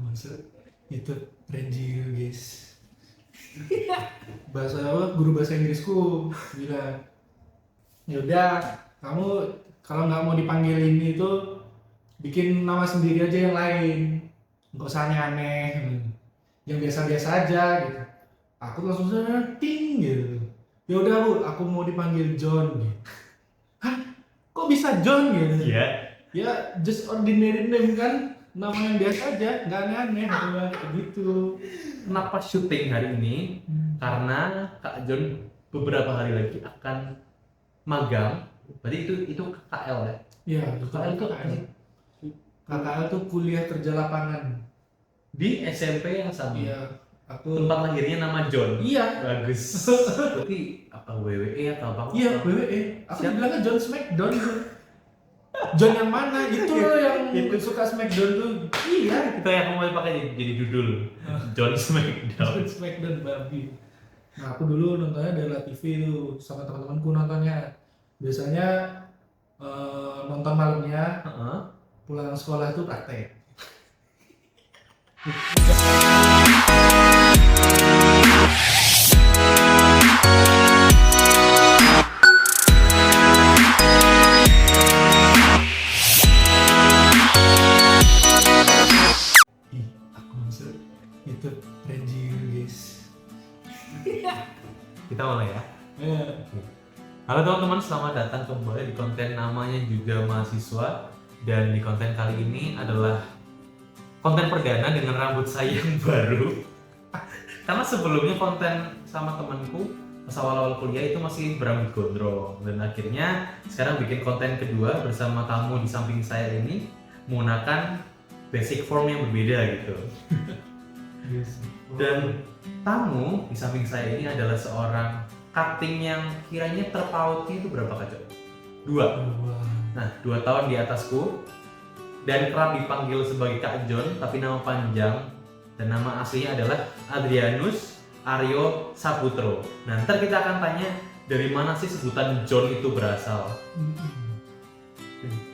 Maksud itu Renji guys. Guru bahasa Inggrisku bilang, yaudah kamu kalau nggak mau dipanggil ini tuh bikin nama sendiri aja yang lain, nggak usah aneh-aneh, yang biasa-biasa aja gitu. Aku langsung ting gitu. Ya udah Bu, aku mau dipanggil John gitu. Hah? Kok bisa John gitu? Iya. Ya just ordinary name kan, nama yang biasa aja, nggak aneh-aneh gitu. Kenapa syuting hari ini? Karena Kak John beberapa hari lagi akan magang. Berarti itu KKL ya? Iya, KKL itu apa sih? KKL tuh kuliah kerja lapangan. Di SMP yang sama. Iya, aku. Tempat lahirnya nama John. Iya. Bagus. Berarti apa WWE atau apa? Iya, WWE. Aku Siapa? bilangnya John Smackdown tuh. John yang mana? Itu loh yang Itu. suka Smackdown tuh. Iya. Itu yang kamu pakai jadi judul. John Smackdown. John Smackdown babi. Nah, aku dulu nontonnya dari TV tuh sama teman-temanku nontonnya. Biasanya nonton malamnya, Heeh. pulang sekolah tuh praktek. Ih, aku masuk itu Renji guys. Kita mulai ya. Halo teman-teman, selamat datang kembali di konten namanya juga mahasiswa. Dan di konten kali ini adalah konten perdana dengan rambut saya yang baru. Karena sebelumnya konten sama temanku pas awal-awal kuliah itu masih berambut gondrong. Dan akhirnya sekarang bikin konten kedua bersama tamu di samping saya ini menggunakan basic form yang berbeda gitu. Dan tamu di samping saya ini adalah seorang cutting yang kiranya terpautnya itu berapa Kak John? 2. Nah, 2 tahun di atasku dan kerap dipanggil sebagai Kak John, tapi nama panjang dan nama aslinya adalah Adrianus Aryo Saputro. Nah, ntar kita akan tanya dari mana sih sebutan John itu berasal.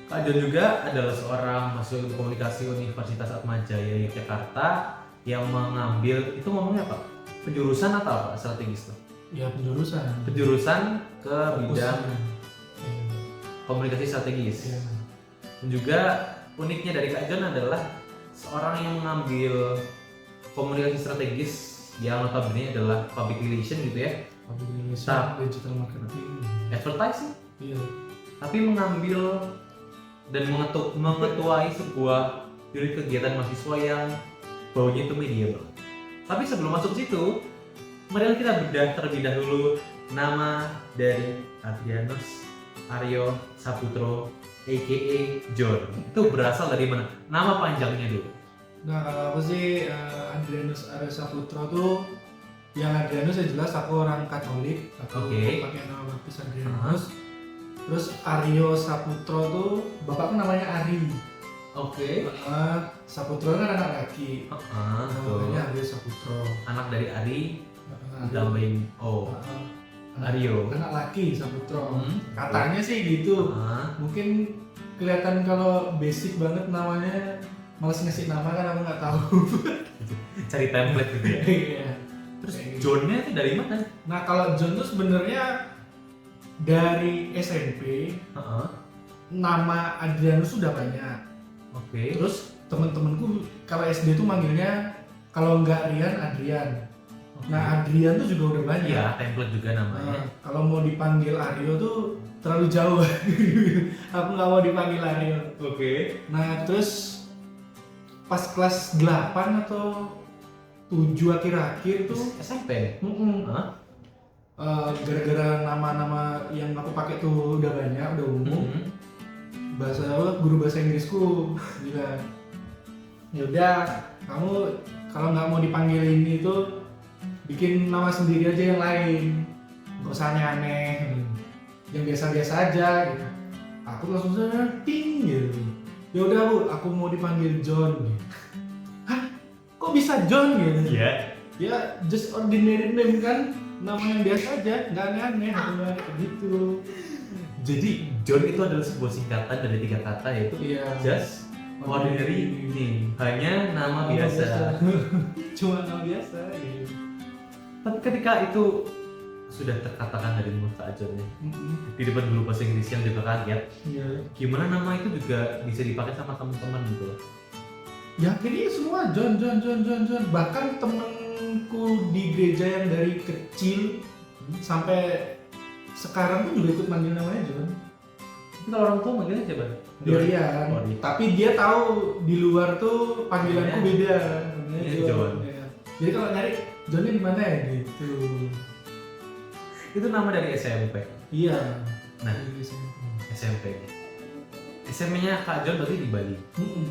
Kak John juga adalah seorang mahasiswa ilmu komunikasi Universitas Atmajaya Yogyakarta yang mengambil, itu ngomongnya apa? Penjurusan atau apa? Strategis tuh? Ya penjurusan. Penjurusan ke Fokusnya. bidang Iya. komunikasi strategis. Iya. Dan juga uniknya dari Kak John adalah seorang yang mengambil komunikasi strategis yang notabene adalah public relation gitu ya, Public relation, digital marketing. advertising, Iya. tapi mengambil dan mengetuai sebuah unit kegiatan mahasiswa yang baunya itu media banget. Tapi sebelum masuk ke situ, mari kita bedah terlebih dahulu nama dari Adrianus Aryo Saputro aka John. Itu berasal dari mana? Nama panjangnya dulu. Nah, kalau aku sih Adrianus Aryo Saputro tuh, yang Adrianus ya jelas aku orang Katolik, aku Oke. pakai nama baptis Adrianus. Terus Aryo Saputro tuh bapakku namanya Ari. Oke. Saputro kan anak laki. Betul. Namanya Aryo Saputro. Anak dari Ari Aryo. ditambahin Aryo. Anak laki Saputro. Hmm. Katanya sih gitu. Ah, Mungkin kelihatan kalau basic banget namanya, malas ngasih nama kan aku nggak tahu. cari template gitu ya. Iya. Terus Kayak gitu. Johnnya itu dari mana? Nah kalau John tuh sebenarnya dari SMP Heeh. nama Adrianus sudah banyak. Oke. Terus temen-temenku kalau SD tuh manggilnya kalau nggak Rian Adrian. Nah Adrian tuh juga udah banyak. Iya, template juga namanya. Nah, kalau mau dipanggil Aryo tuh terlalu jauh. Aku nggak mau dipanggil Aryo. Oke. Nah terus pas kelas 8 atau 7 akhir-akhir tuh SMP. Hah? gara-gara nama-nama yang aku pakai tuh udah banyak, udah umum. Guru bahasa Inggrisku bilang, yaudah kamu kalau nggak mau dipanggil ini tuh bikin nama sendiri aja yang lain, nggak usah aneh-aneh, yang biasa-biasa aja gitu. Aku langsung ting gitu. Ya udah Bu, aku mau dipanggil John gitu. Hah? Kok bisa John gitu? Iya. Ya just ordinary name kan, nama yang biasa aja, nggak aneh-aneh gitu. Jadi John itu adalah sebuah singkatan dari 3 kata yaitu Iya. just, ordinary nih, hanya nama biasa. Cuma nama biasa. Iya. Tapi ketika itu sudah terkatakan dari mulut Kak John ya, di depan guru bahasa Inggris yang juga kaget, Iya. gimana nama itu juga bisa dipakai sama teman-teman gitu loh. Ya ini semua John. Bahkan temenku di gereja yang dari kecil sampai sekarang pun juga ikut manggil namanya John. Tapi kalau orang tua manggilnya siapa? Dorian. Oh, dia. Tapi dia tahu di luar tuh panggilanku Iya. beda. Iya, John. Iya. Jadi kalau nyari Johnnya di mana ya gitu. Itu nama dari SMP. Iya. Nah, Dari SMP. SMP-nya Kak John berarti di Bali.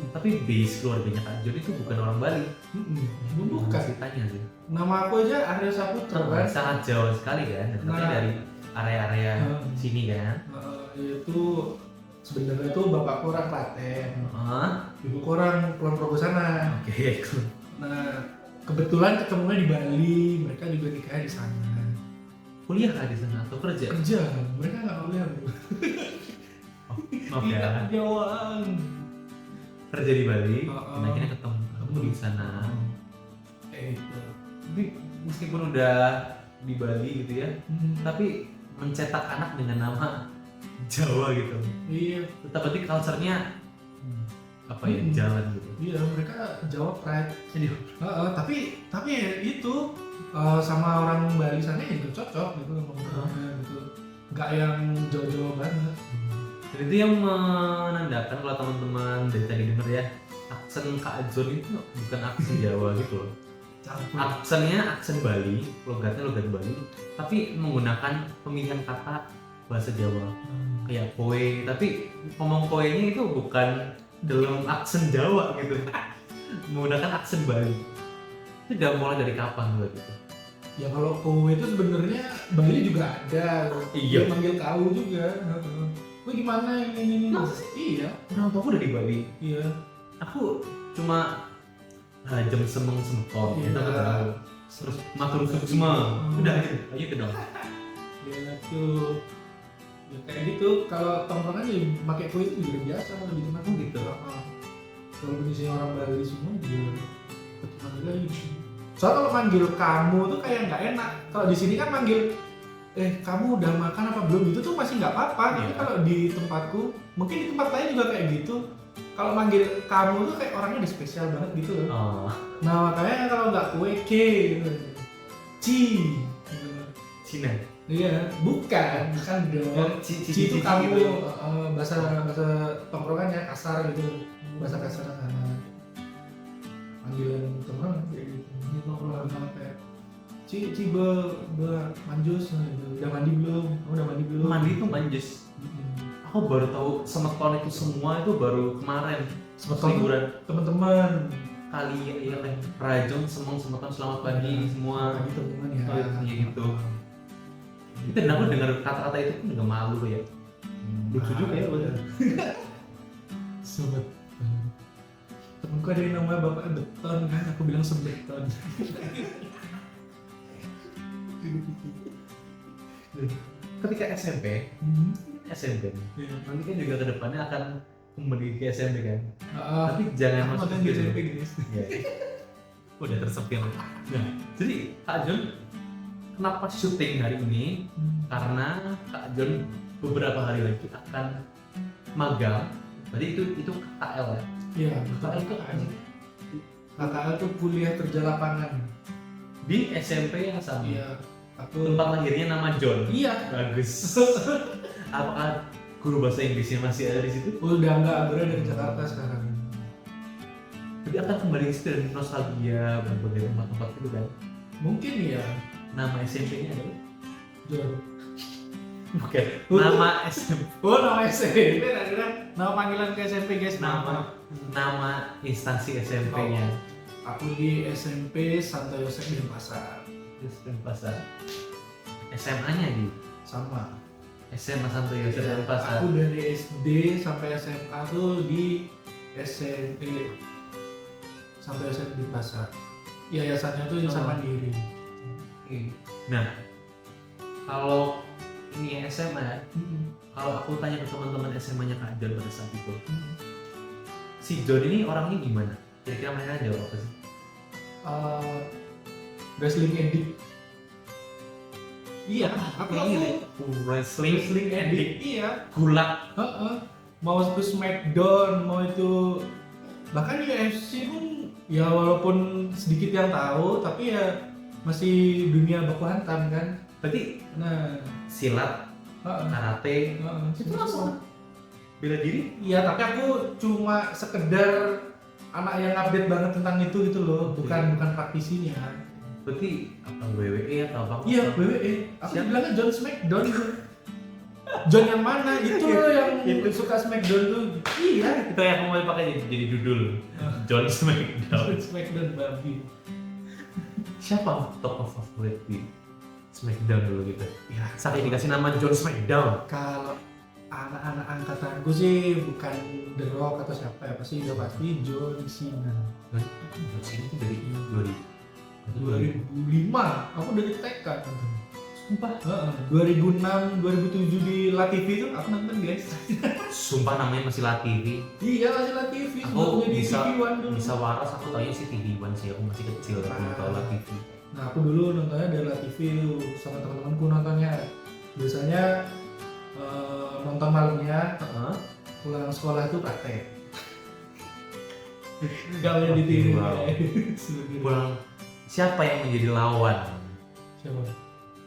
Tapi base keluarganya Kak John itu bukan orang Bali. Bukan. Ceritanya sih. Nama aku aja Arya Saputra kan. Sangat jauh sekali kan. Tapi Nah. dari area-area Hmm. sini kan. Itu sebenarnya tuh bapakku orang Klaten, Ah, ibuku orang Kulon Progo sana. oke. Nah, kebetulan ketemunya di Bali, mereka juga nikah di sana. Kuliah kah di sana atau kerja? Kerja, mereka nggak kuliah bro. Maaf Iya, ya. kerjaan. Kerja di Bali, Oh. dan akhirnya ketemu di sana. Itu. Tapi meskipun udah di Bali gitu ya, tapi mencetak anak dengan nama Jawa gitu. Iya, Tetap berarti culture-nya apa ya, Hmm. jalan gitu. iya mereka Jawa pride. Jadi Tapi ya itu sama orang Bali sana ya juga cocok gitu ngomongnya gitu. Nggak yang Jawa-Jawa banget. dan itu yang menandakan kalau teman-teman dari tadi denger ya, aksen Kak John itu bukan aksen Jawa gitu loh. Campur. Aksennya aksen Bali, logatnya logat Bali, tapi menggunakan pemilihan kata bahasa Jawa kayak kowe, tapi ngomong koenya itu bukan dalam aksen Jawa gitu, menggunakan aksen Bali. Itu udah mulai dari kapan tuh gitu? Ya kalau kowe itu sebenarnya Bali juga ada. Iya. Dia manggil kau juga. Kowe gimana ini? Masa Iya, Orang tuaku udah di Bali, iya. aku cuma jam semeng semekor, Iya. kita nggak tahu. Terus matur suksma, udah ayo dong. Ya tuh. Ya kayak gitu. Kalau tongkrongan ya pakai kowe itu juga biasa lebih tenang gitu. Kalau misalnya orang Bali semua juga tetap manggil aja. Soalnya kalau manggil kamu tuh kayak nggak enak. Kalau di sini kan manggil kamu udah makan apa belum gitu tuh masih nggak apa-apa. Tapi Iya. kalau di tempatku, mungkin di tempat lain juga kayak gitu. Kalau manggil kamu tuh kayak orangnya udah spesial banget gitu loh. Oh, Nah makanya kalau nggak kue ke gitu. Ci. Cina. Iya, bukan dong. Ci itu kamu gitu. bahasa tongkrongan ya kasar gitu, bahasa kasar sana. Panggilan tongkrongan kayak gitu. Ini tongkrongan sama kayak Ci manjus, gitu. Udah mandi belum? Kamu udah mandi belum? Mandi tuh manjus. Aku baru tahu semeton itu semua itu baru kemarin. Semeton Liburan teman-teman. kali ya kan. Rajong semeton selamat pagi semua. Pagi teman-teman ya. Kayak gitu. Itu dan aku dengar kata-kata itu pun juga malu ya. Lucu juga ya, bener. Sobat. Temenku ada yang namanya bapaknya beton kan, aku bilang sebeton. Ketika SMP Iya. nanti kan juga kedepannya akan kembali ke SMP kan. Tapi Tapi jangan aku masuk makan di SMP guys. Ya. Udah tersepil. Nah, jadi Kak John kenapa syuting hari ini? Karena Kak John beberapa hari lagi akan magang. Berarti itu KKL ya. Iya, KKL itu KKL tuh kuliah kerja lapangan. di SMP yang sama. Iya. Aku Tempat lahirnya nama John. iya. Bagus. Apakah guru bahasa Inggrisnya masih ada di situ? Udah enggak, aku udah dari Jakarta sekarang. Jadi akan kembali ke situ dan nostalgia berbagai tempat-tempat itu kan. Mungkin ya. Nama SMP-nya adalah? John. Oke. Nama SMP. Oh, nama SMP, kira nama panggilan ke SMP guys. Nama instansi SMP-nya. Aku di SMP Santo Yosef Denpasar. Denpasar. SMA-nya di Sama. SMA Santo Yosef Denpasar. Aku dari SD sampai SMA tuh di SMP Santo Yosef Denpasar. Yayasannya tuh Yayasan Mandiri. Oke. Nah, kalau ini SMA, kalau aku tanya ke teman-teman SMA-nya Kak John pada saat itu, si John ini orangnya gimana? Kira-kira mereka jawab apa sih? Wrestling addict. Iya, aku Wrestling addict. Iya. Gulat. Mau itu Smackdown, mau itu bahkan UFC pun ya walaupun sedikit yang tahu, tapi ya masih dunia baku hantam kan. Berarti Nah, silat, karate, itu langsung bela diri? iya, tapi aku cuma sekedar anak yang update banget tentang itu gitu loh, bukan praktisinya. Berarti apa WWE atau apa? Iya, WWE. Aku Siapa? bilangnya John Smackdown gitu. John yang mana? Itu loh yang suka Smackdown tuh. Iya, Itu yang mau pakai jadi judul. John Smackdown. John Smackdown babi. Siapa tokoh favorit di Smackdown dulu gitu? Ya, Sampai dikasih nama John Smackdown. kalau anak-anak angkatanku sih bukan The Rock atau siapa ya, pasti udah pasti John Cena. John Cena itu dari 2005, aku dari TK nonton. Sumpah. 2006, 2007 di La TV itu aku nonton guys. Sumpah namanya masih La TV. Iya masih La TV, Aku sebelumnya di bisa TV One dulu. bisa waras, aku taunya sih TV One sih, aku masih kecil belum tahu La TV. Nah aku dulu nontonnya dari La TV tuh sama teman-temanku nontonnya. Biasanya nonton malamnya, pulang sekolah tuh praktek. Gak boleh ditiru. Wow. Pulang, siapa yang menjadi lawan? Siapa?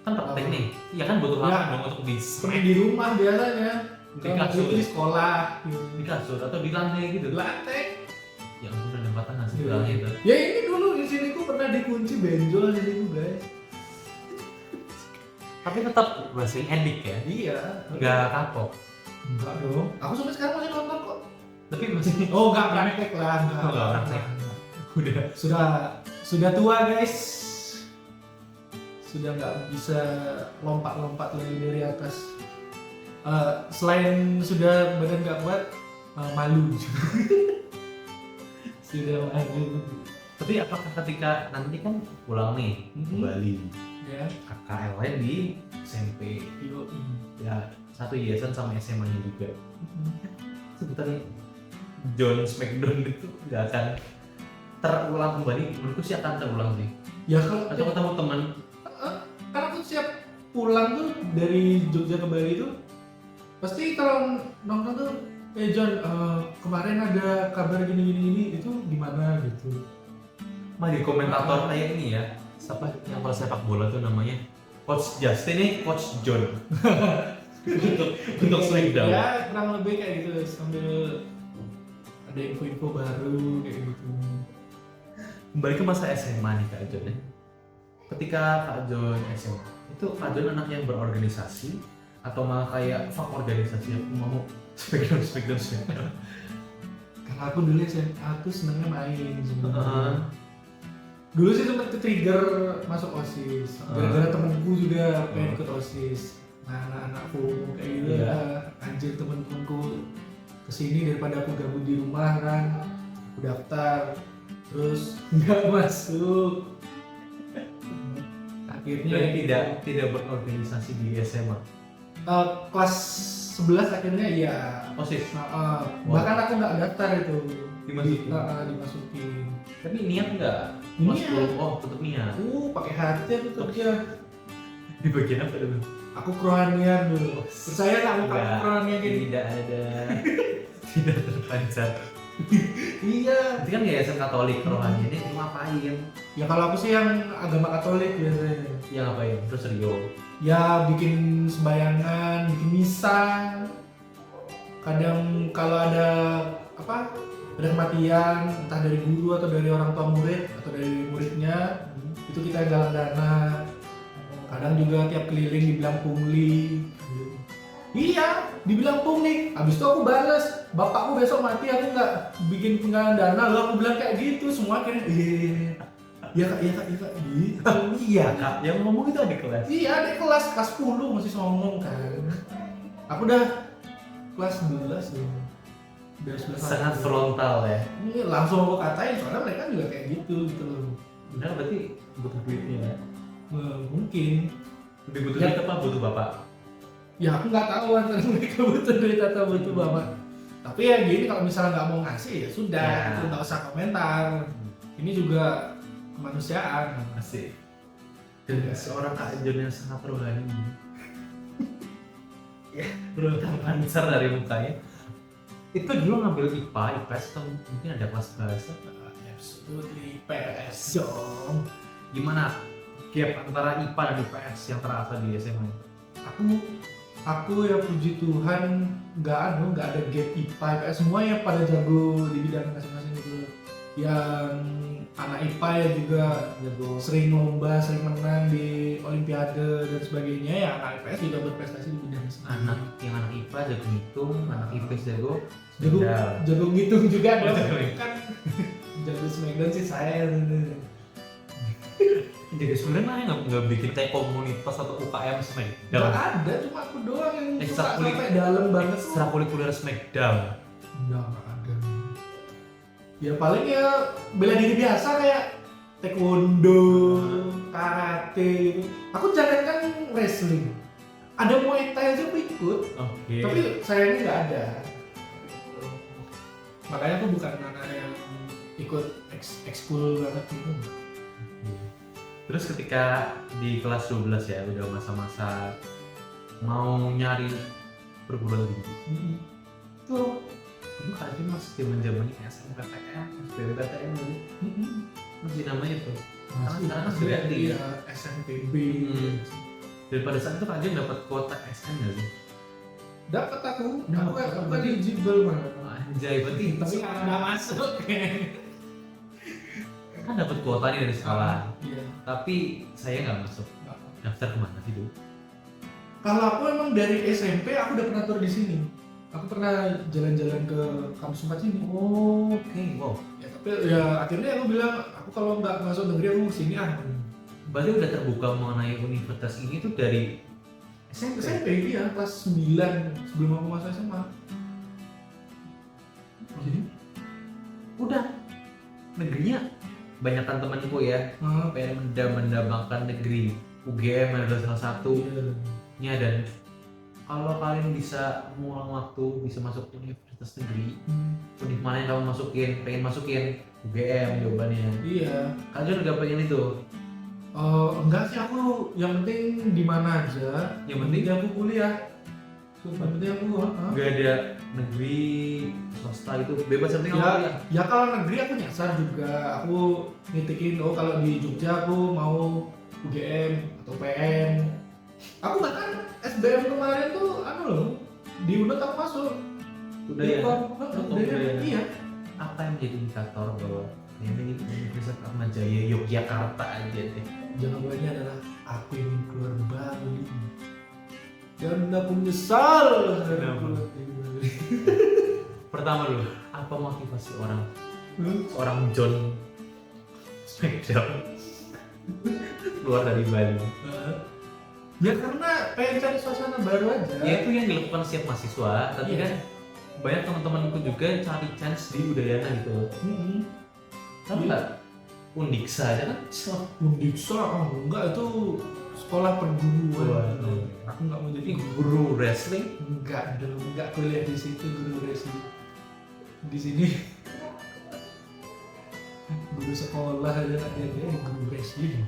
Kan praktek nih, iya kan butuh Ya. lawan dong untuk di Seperti di rumah biasanya. Di Kalau nggak kasur. gitu di sekolah. di kasur atau di lantai gitu. Lantai. Ya ampun ada patah nasi bilangnya itu. Ya ini dulu di sini ku pernah dikunci benjol sini ku guys. Tapi tetap wrestling addict ya, Iya. nggak kapok. Enggak dong. Aku sampai sekarang masih nonton kok. Tapi masih Oh nggak praktek lah. Oh, nggak praktek. Udah sudah tua guys. Sudah nggak bisa lompat-lompat lagi dari atas. Selain sudah badan nggak kuat, malu. Sudah malu. Tapi apakah ketika nanti kan pulang nih ke Bali, Ya. kakak lain di SMP, ya satu yayasan sama SMA-nya juga. Sebutan John Smackdown itu nggak akan terulang kembali. Menurutku sih akan terulang sih. Ya kalau Atau ketemu teman, karena aku siap pulang tuh dari Jogja ke Bali tuh pasti kalau nongkrong tuh John kemarin ada kabar gini itu gimana gitu. mah di komentator kayak ini ya. Siapa yang kalau sepak bola tuh namanya Coach Justin nih, Coach John. untuk Smackdown. Ya kurang lebih kayak gitu sambil ada info-info baru kayak gitu. Kembali ke masa SMA nih Kak John ya. Ketika Kak John SMA, itu Kak John anak yang berorganisasi atau malah kayak fuck organisasi, aku mau Smackdown. Karena aku dulu aku senengnya main sebenarnya. Dulu sih sempat ke-trigger masuk OSIS. Gara-gara temenku juga pengen ikut OSIS. Nah anak-anakku kayak gitu Iya. Anjir temen-temenku kesini daripada aku gabut di rumah kan. Aku daftar terus nggak masuk. Akhirnya tidak berorganisasi di SMA. kelas 11 akhirnya iya. OSIS. Bahkan aku nggak daftar itu. Dimasukin. Dimasukin. Tapi niat nggak? Niat. Kelas 10, oh tetap niat. Pakai hati aku kerja. Di bagian apa dulu? Aku kerohanian dulu. Percaya nggak aku Nggak. kerohanian gini? Tidak ada. Tidak terpancar. Iya. Itu kan yayasan Katolik, rohani ini mau ngapain? Ya kalau aku sih yang agama Katolik biasanya. Ya ngapain? Terus Rio. Ya bikin sembayangan, bikin misa. Kadang kalau ada ada kematian entah dari guru atau dari orang tua murid atau dari muridnya, itu kita galang dana. Kadang juga tiap keliling dibilang pungli. Iya, dibilang pungli. Abis itu aku balas, bapakku besok mati aku nggak bikin penggalangan dana. Lalu aku bilang kayak gitu, semua akhirnya iya kak gitu. Iya kak, yang ngomong itu adik kelas. Iya, adik kelas 10 masih ngomong kan. Aku udah kelas 11 ya. Udah 11 Sangat tahun. frontal ya. Ini langsung aku katain soalnya mereka juga kayak gitu loh. Benar berarti butuh duitnya ya? Mungkin. Lebih butuh Ya. duit apa butuh bapak? Ya aku nggak tahu antara mereka butuh duit atau butuh bapak. Tapi ya gini, kalau misalnya nggak mau ngasih ya sudah, Ya. itu nggak usah komentar. Ini juga kemanusiaan. Asik. Dan seorang Kak John yang sangat rohani. Ya, berontakan besar dari mukanya. Itu dulu ngambil IPA, IPS atau mungkin ada kelas bahasa? Absolutely PS dong. Gimana gap antara IPA dan IPS yang terasa di SMA? Aku ya puji Tuhan nggak ada gap IPA IPS, semua yang pada jago di bidang masing-masing gitu. Yang anak IPA ya juga Jago. sering lomba, sering menang di olimpiade dan sebagainya, ya anak IPS juga berprestasi di bidang Anak IPA jago ngitung, anak IPS jago jago sepeda. jago ngitung juga dong. Jago ngitung. Kan jago Smackdown sih saya. Jadi sebenarnya nggak bikin kayak komunitas atau UKM Nggak Smackdown. ada, cuma aku doang yang suka Ekstrakulit- sampai dalam banget. Ekstrakurikuler Smackdown. Nggak ada. Ya paling ya bela diri biasa kayak taekwondo, karate gitu. Aku jangankan wrestling, ada muay thai aja aku ikut, Oke. tapi sayangnya nggak ada. Makanya aku bukan anak yang ikut ekskul banget gitu. Terus ketika di kelas 12 ya udah masa-masa mau nyari perguruan tinggi. Tuh itu kan masih zaman-zamannya SNMPTN, SBMPTN dulu. Masih namanya tuh. Sekarang masih ganti. Iya, SNPB. Dan pada saat itu Kak Jen dapat kuota SN nggak sih? Dapat aku Dapat. aku eligible malah. Anjay, berarti Tapi nggak masuk. kan dapat kuota nih dari sekolah. Iya. Tapi saya nggak masuk. Daftar kemana sih dulu? Kalau aku emang dari SMP aku udah pernah tur di sini. Aku pernah jalan-jalan ke kampus 4 sini. Oh, oke, wow. Ya tapi ya akhirnya aku bilang aku kalau nggak masuk negeri aku kesini ah. Berarti udah terbuka mengenai universitas ini tuh dari SMP. SMP iya kelas 9 sebelum aku masuk SMA. Jadi Udah negerinya banyakkan temanku ya pengen mendambakan negeri. UGM adalah salah satunya, dan kalau kalian bisa mengulang waktu bisa masuk universitas negeri, di mana yang kamu pengen masukin UGM jawabannya. Iya. Kalian juga pengen itu. Enggak sih, aku yang penting di mana aja. Yang penting aku kuliah. Yang penting aku nggak ada negeri swasta itu bebas, yang penting kamu kuliah. Ya kalau negeri aku nyasar juga. Aku nitikin kalau di Jogja aku mau UGM atau PN. Aku bahkan SBM kemarin tuh loh, di UNED aku masuk. Udah ya. Iya. Apa yang menjadi indikator bahwa ini Universitas Ahmad Jaya Yogyakarta aja deh? Jawabannya adalah aku ingin keluar Bali. Dan aku menyesal sekarang Kenapa? keluar dari Bali. Pertama dulu, apa motivasi seorang John Smackdown keluar dari Bali? Ya karena pengen cari suasana baru aja. Ya itu yang dilakukan setiap mahasiswa, tapi Iya. kan banyak teman-temanku juga yang cari chance di Udayana gitu. Tahu Iya. nggak? Undiksa aja kan? Undiksa, enggak, itu sekolah perguruan. Waduh. Aku nggak mau jadi Ini guru wrestling. enggak dong, enggak kuliah di situ guru wrestling. Di sini guru sekolah aja nggak jadi guru wrestling.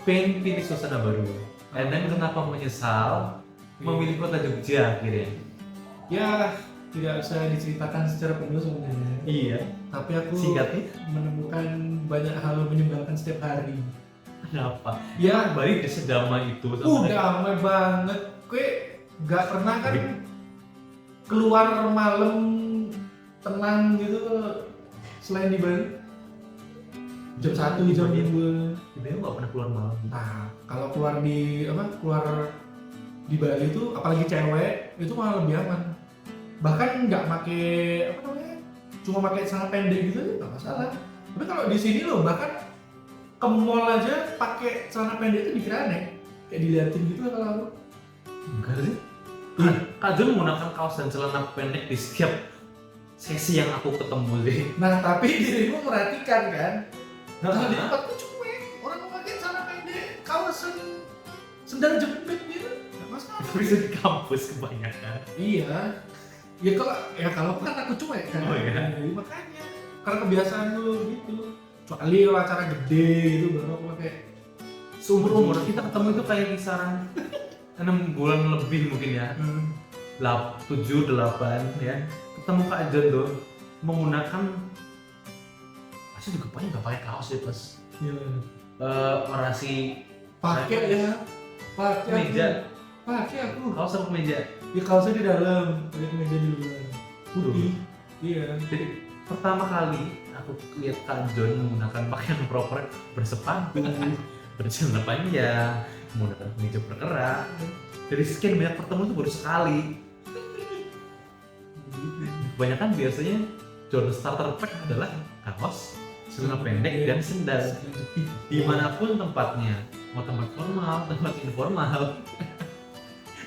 Pengen pilih suasana baru. And then kenapa menyesal memilih kota Jogja akhirnya? Ya tidak usah diceritakan secara penuh sebenarnya. Iya. Tapi aku Singkatnya, menemukan banyak hal menyebalkan setiap hari. kenapa? Ya, Bali sedamai itu sama damai banget. Gue nggak pernah kan keluar malam tenang gitu selain di Bali. Jam 1, jam 2. Dia nggak pernah keluar malam. Nah, kalau keluar di Bali itu apalagi cewek itu malah lebih aman. Bahkan nggak pakai cuma pakai celana pendek gitu nggak masalah. Tapi kalau di sini loh, bahkan ke mall aja pakai celana pendek itu dikira aneh, kayak diliatin gitu kalau aku. Enggak sih. Kak Jun menggunakan kaos dan celana pendek di setiap sesi yang aku ketemu sih. Nah, tapi dirimu merhatikan kan? Nah, kalau di Nah. tempatku cuek, orang mau pakai celana pendek, kaos sendal jepit gitu, nggak masalah. Bisa di kampus kebanyakan. Iya, kalau aku kan aku cuek kan. Oh, iya. Jadi makanya karena kebiasaan dulu gitu. Kecuali kalau acara gede gitu baru aku pakai Seumur umur kita ketemu itu kayak kisaran 6 bulan lebih mungkin ya. 7, 8 ya. Ketemu Kak John tuh menggunakan saya juga paling nggak pakai kaos ya pas Iya. orasi Pakai ya. Pakai meja. Pakai aku. Kaos apa meja? Ya kaosnya di dalam, pakai meja di luar. Putih. Iya. Jadi pertama kali aku lihat Kak John menggunakan pakaian proper bersepatu, bercelana panjang, menggunakan kemeja berkerak. Dari sekian banyak pertemuan itu baru sekali. Kebanyakan biasanya John starter pack adalah kaos, celana pendek dan sendal. Dimanapun tempatnya, mau tempat formal, tempat informal.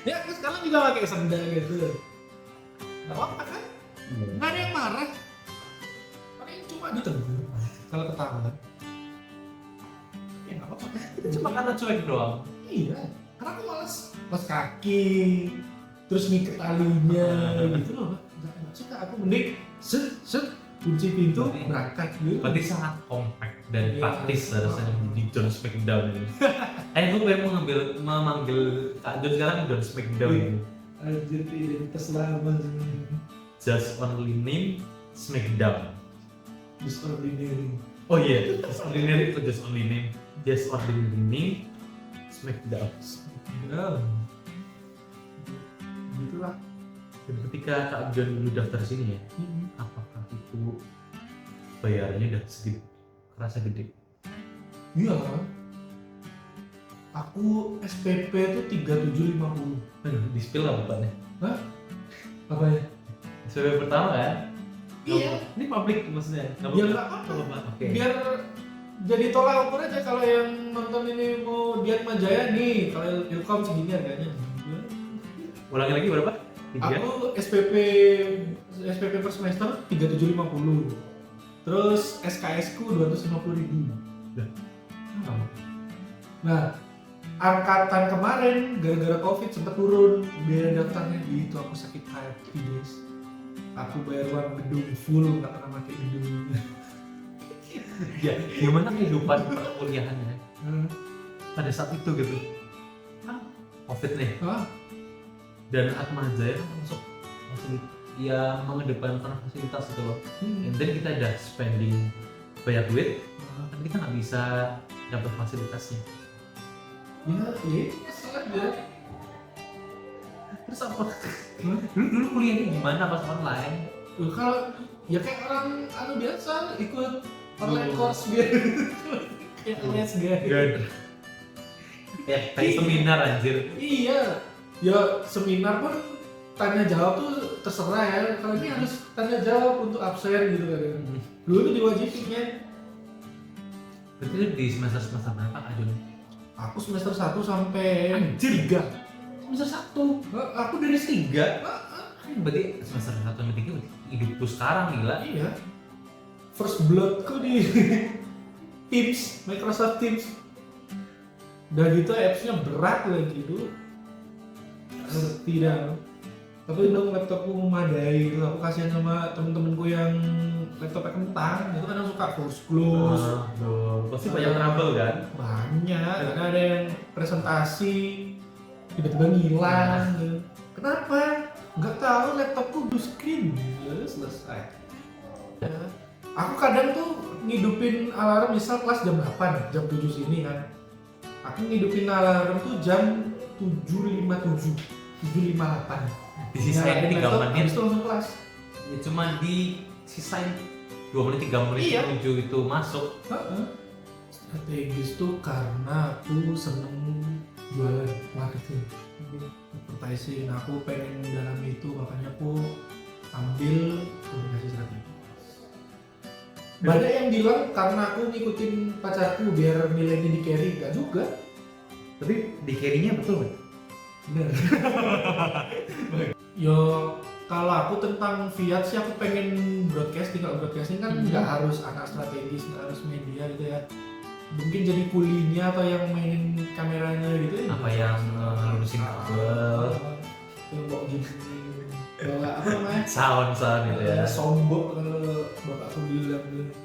Ya aku sekarang juga pakai sendal gitu. Gak apa-apa kan? Gak ada yang marah. Paling cuma ditegur kalau ketahuan. Ya gak apa-apa kan? Cuma karena cuek doang. Iya, karena aku males kaki, terus ngikat talinya gitu loh. Gak suka, aku mending set kunci pintu berangkat gitu. Berarti sangat compact dan Iya. praktis rasanya di John Smackdown ini. Aku pengen memanggil Kak John sekarang John Smackdown ini. Anjir, identitas lama. Just only name Smackdown. Just ordinary. Oh iya, just ordinary itu just only name. Just ordinary name Smackdown. Ya. Gitulah. Dan ketika Kak John dulu daftar sini ya, apakah itu bayarnya udah segitu kerasa gede? Iya. Aku SPP tuh 3750. Aduh, di spill apa Pak nih? Apa ya? SPP pertama kan? Iya. Ini publik maksudnya? Ya nggak apa-apa. Oke. Biar jadi tolak ukur aja kalau yang nonton ini mau Dian Majaya nih, kalau Ilkom segini harganya. Ulangi lagi berapa? 3? Aku SPP per semester 3750. Terus SKS ku 250.000. Nah, angkatan kemarin gara-gara Covid sempat turun biaya daftarnya gitu. Aku sakit hati guys. Aku bayar uang gedung full, nggak pernah pakai gedung. Ya, gimana kehidupan perkuliahannya pada saat itu gitu? Kan Covid nih. Dan Atma Jaya kan masuk ya mengedepankan fasilitas gitu loh. And then kita udah spending banyak duit, tapi kita nggak bisa dapat fasilitasnya. Ya, ini masalah ya. Terus apa? Dulu kuliahnya gimana pas online? Kalau ya kayak orang biasa ikut online course biar kayak les guys. Ya kayak seminar anjir. Iya, ya seminar pun tanya jawab tuh terserah ya. Kalau ini harus tanya jawab untuk absen gitu kan. Dulu tuh diwajibinnya. Berarti itu di semester berapa Kak Jun? Aku semester 1 sampai Anjir. 3. Semester 1. Aku dari 3. Berarti semester 1 sampai 3 hidupku sekarang gila. Iya. First bloodku di Teams, Microsoft Teams. Udah gitu apps-nya berat lagi dulu. Tidak. Tapi dong laptopku memadai itu. Aku kasihan sama temen-temenku yang laptopnya kentang. Itu kadang suka force close. Pasti banyak trouble kan? Banyak. Karena ada yang presentasi tiba-tiba ngilang. Gitu. Kenapa? Nggak tahu, laptopku blue screen. Selesai. Ya. Aku kadang tuh ngidupin alarm misal kelas jam 8, jam 7 sini kan. Aku ngidupin alarm tuh jam 7.57, 7.58. Disisain 3 menit. Habis itu langsung kelas. Ya cuma disisain 2 menit 3 menit Iya. menuju itu masuk. Strategis tuh karena aku seneng jualan marketing. Advertising, aku pengen dalam itu, makanya aku ambil komunikasi strategis. Banyak yang bilang karena aku ngikutin pacarku biar nilainya di carry, enggak juga. Tapi di carry-nya betul kan? Bener. Yo, kalau aku tentang Fiat sih aku pengen broadcasting. Kalau broadcasting kan nggak harus anak strategis, nggak harus media gitu ya. Mungkin jadi kulinya atau yang mainin kameranya gitu ya. Apa yang ngelurusin kabel? Yang bawa gini. bawa apa namanya Sound gitu ya. sombong kalau bapakku bilang tuh